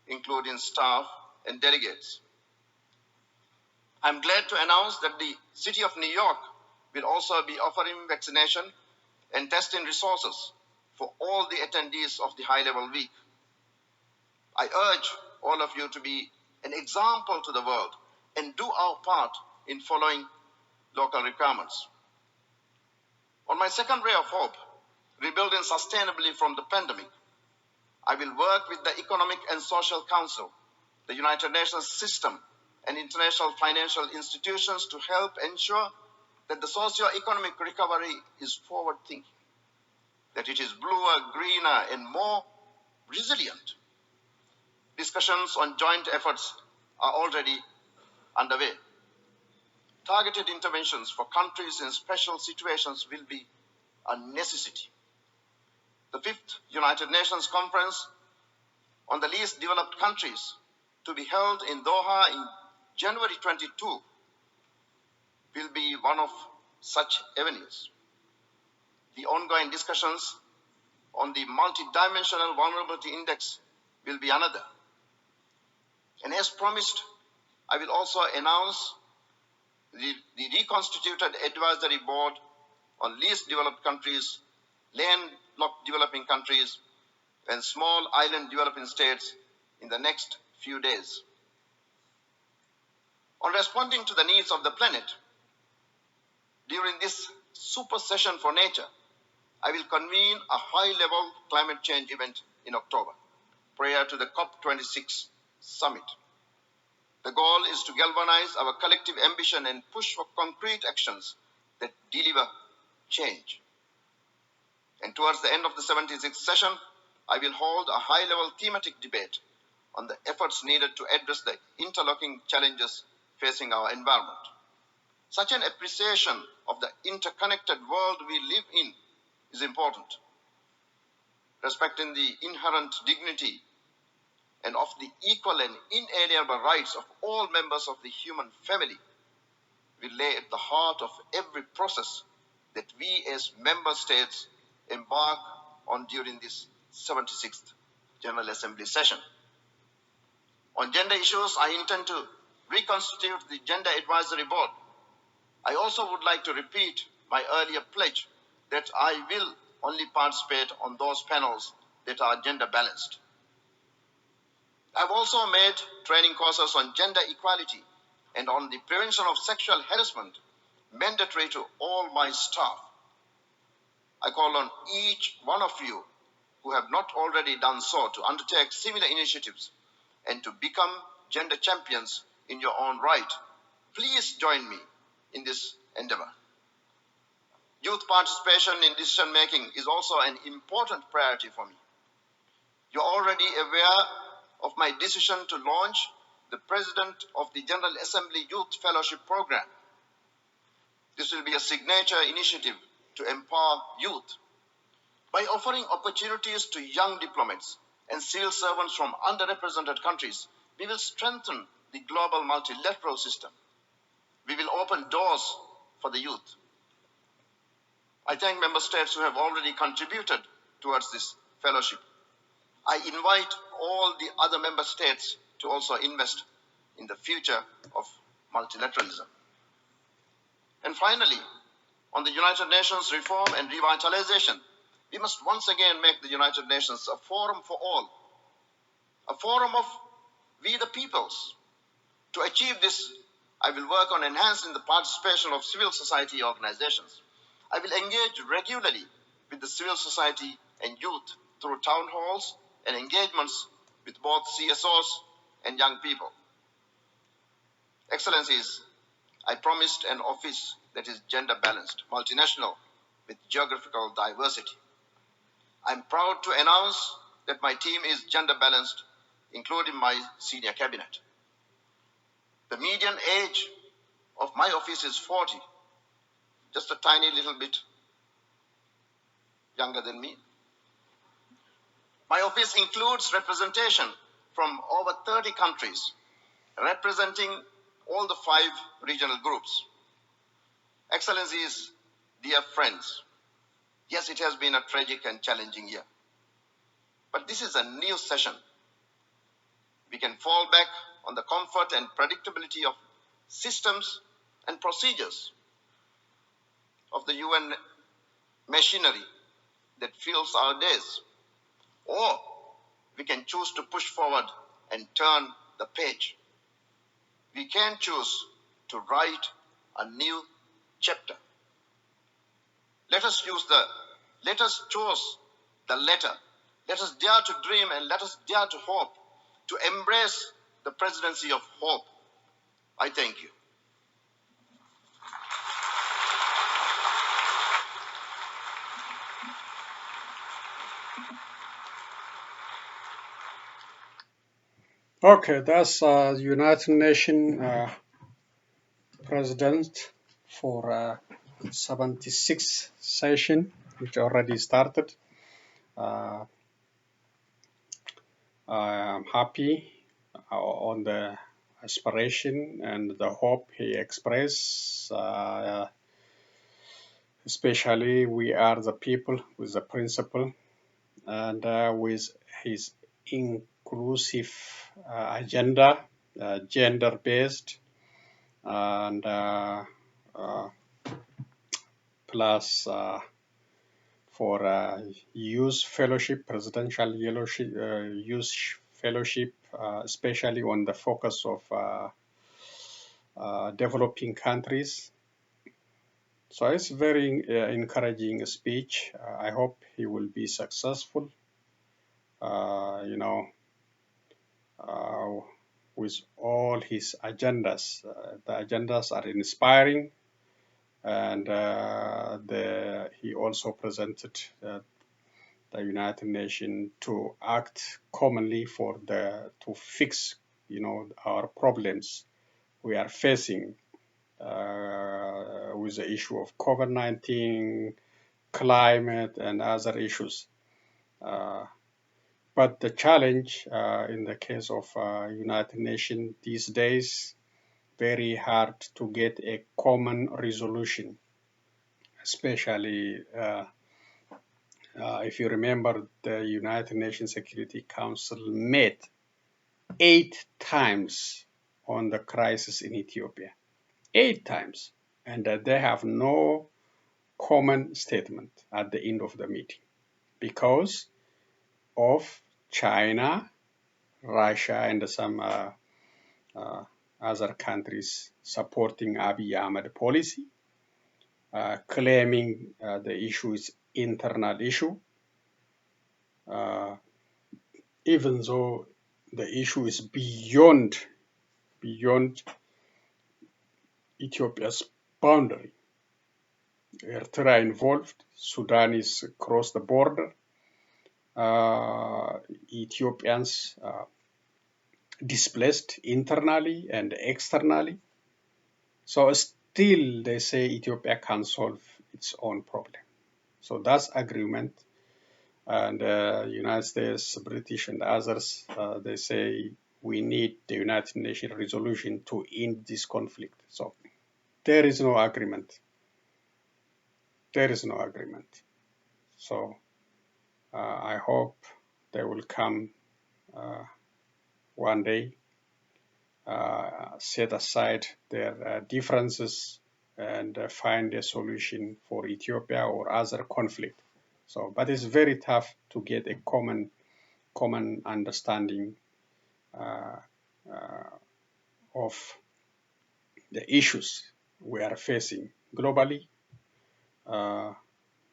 including staff and delegates. I'm glad to announce that the City of New York will also be offering vaccination and testing resources for all the attendees of the high-level week. I urge all of you to be an example to the world and do our part in following local requirements. On my second ray of hope, rebuilding sustainably from the pandemic, I will work with the Economic and Social Council, the United Nations system, and international financial institutions to help ensure that the socio-economic recovery is forward-thinking, that it is bluer, greener, and more resilient. Discussions on joint efforts are already underway. Targeted interventions for countries in special situations will be a necessity. The 5th United Nations Conference on the least developed countries, to be held in Doha in January 22, will be one of such avenues. The ongoing discussions on the multidimensional vulnerability index will be another. And as promised, I will also announce the reconstituted advisory board on least developed countries, landlocked developing countries, and small island developing states in the next few days. On responding to the needs of the planet, during this super session for nature, I will convene a high-level climate change event in October. prior to the COP26 summit. The goal is to galvanize our collective ambition and push for concrete actions that deliver change. And towards the end of the 76th session, I will hold a high-level thematic debate on the efforts needed to address the interlocking challenges facing our environment. Such an appreciation of the interconnected world we live in is important. Respecting the inherent dignity and of the equal and inalienable rights of all members of the human family will lay at the heart of every process that we as member states embark on during this 76th General Assembly session. On gender issues, I intend to reconstitute the Gender Advisory Board. I also would like to repeat my earlier pledge that I will only participate on those panels that are gender balanced. I've also made training courses on gender equality and on the prevention of sexual harassment mandatory to all my staff. I call on each one of you who have not already done so to undertake similar initiatives and to become gender champions in your own right. Please join me in this endeavor. Youth participation in decision making is also an important priority for me. You're already aware of my decision to launch the President of the General Assembly Youth Fellowship Program. This will be a signature initiative to empower youth. By offering opportunities to young diplomats and civil servants from underrepresented countries, we will strengthen the global multilateral system. We will open doors for the youth. I thank member states who have already contributed towards this fellowship. I invite all the other member states to also invest in the future of multilateralism. And finally, on the United Nations reform and revitalization, we must once again make the United Nations a forum for all, a forum of we the peoples. To achieve this, I will work on enhancing the participation of civil society organizations. I will engage regularly with the civil society and youth through town halls and engagements with both CSOs and young people. Excellencies, I promised an office that is gender balanced, multinational, with geographical diversity. I'm proud to announce that my team is gender balanced, including my senior cabinet. The median age of my office is 40, just a tiny little bit younger than me. My office includes representation from over 30 countries, representing all the 5 regional groups. Excellencies, dear friends, yes, it has been a tragic and challenging year, but this is a new session. We can fall back on the comfort and predictability of systems and procedures of the UN machinery that fills our days. Or we can choose to push forward and turn the page. We can choose to write a new chapter. Let us choose the letter. Let us dare to dream and let us dare to hope, to embrace the presidency of hope. I thank you. Okay, that's United Nations President for 76th session, which already started. I'm happy on the aspiration and the hope he expressed. Especially we are the people with the principle and with his inclusive agenda, gender-based, and plus for youth fellowship, presidential youth fellowship, especially on the focus of developing countries. So it's very encouraging speech. I hope he will be successful. with all his agendas. The agendas are inspiring, and he also presented the United Nations to act commonly to fix, our problems we are facing with the issue of COVID-19, climate, and other issues. But the challenge in the case of United Nations these days, very hard to get a common resolution, especially if you remember the United Nations Security Council met 8 times on the crisis in Ethiopia. 8 times. And they have no common statement at the end of the meeting because of China, Russia, and some other countries supporting Abiy Ahmed policy, claiming the issue is internal issue, even though the issue is beyond Ethiopia's boundary. Eritrea involved, Sudan is across the border, Ethiopians displaced internally and externally. So still they say Ethiopia can solve its own problem. So that's agreement. And United States, British, and others, they say we need the United Nations resolution to end this conflict. So there is no agreement. There is no agreement. So I hope they will come one day, set aside their differences and find a solution for Ethiopia or other conflict. So, but it's very tough to get a common understanding of the issues we are facing globally,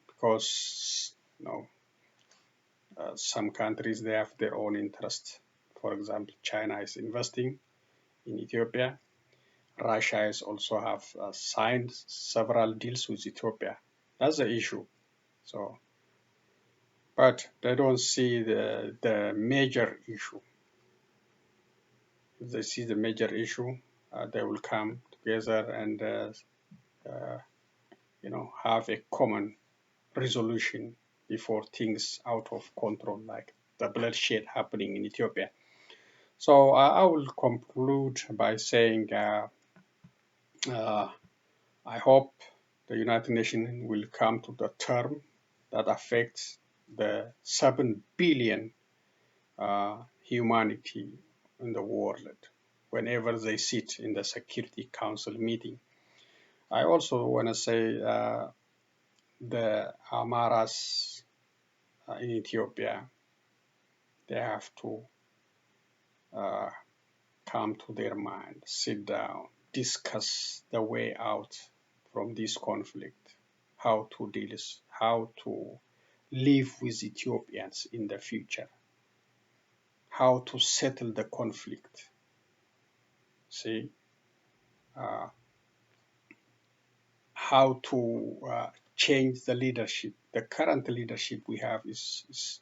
because some countries, they have their own interest. For example, China is investing in Ethiopia. Russia has also have signed several deals with Ethiopia. That's the issue. So, but they don't see the major issue. If they see the major issue, they will come together and have a common resolution before things out of control, like the bloodshed happening in Ethiopia. So I will conclude by saying I hope the United Nations will come to the term that affects the 7 billion humanity in the world whenever they sit in the Security Council meeting. I also want to say the Amharas in Ethiopia, they have to come to their mind, sit down, discuss the way out from this conflict, how to deal, how to live with Ethiopians in the future, how to settle the conflict. See, how to change the leadership. The current leadership we have is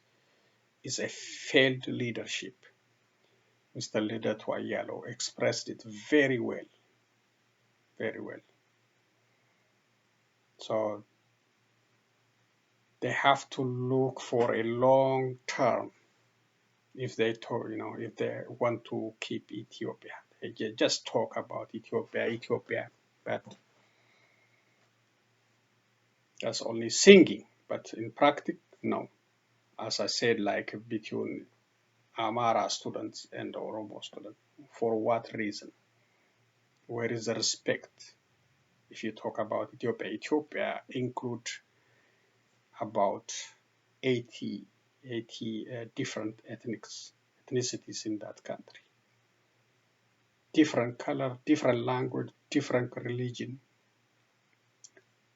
a failed leadership. Mr. Leader Twayalo expressed it very well, very well. So they have to look for a long term if they talk, if they want to keep Ethiopia. They just talk about Ethiopia, but that's only singing. But in practice, no. As I said, like between Amhara students and Oromo students, for what reason? Where is the respect? If you talk about Ethiopia includes about 80 different ethnicities in that country. Different color, different language, different religion.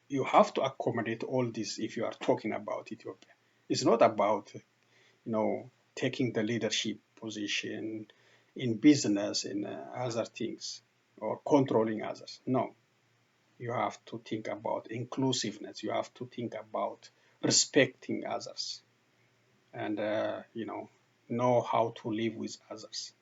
You have to accommodate all this if you are talking about Ethiopia. It's not about, taking the leadership position, in business, in other things, or controlling others. No, you have to think about inclusiveness. You have to think about respecting others, and know how to live with others.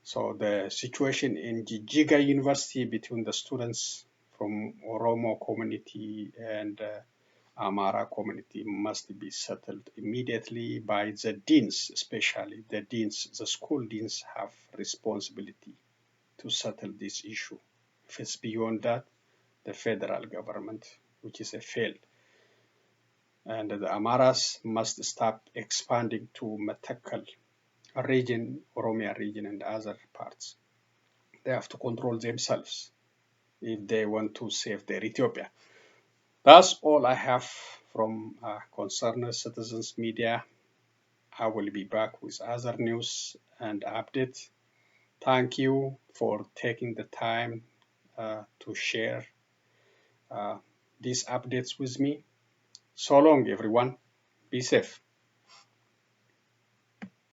So the situation in Jigiga University between the students from Oromo community and Amhara community must be settled immediately by the deans, especially the deans. The school deans have responsibility to settle this issue. If it's beyond that, the federal government, which is a failed. And the Amharas must stop expanding to Matakkal region, Oromia region, and other parts. They have to control themselves if they want to save their Ethiopia. That's all I have from Concerned Citizens Media. I will be back with other news and updates. Thank you for taking the time to share these updates with me. So long, everyone. Be safe.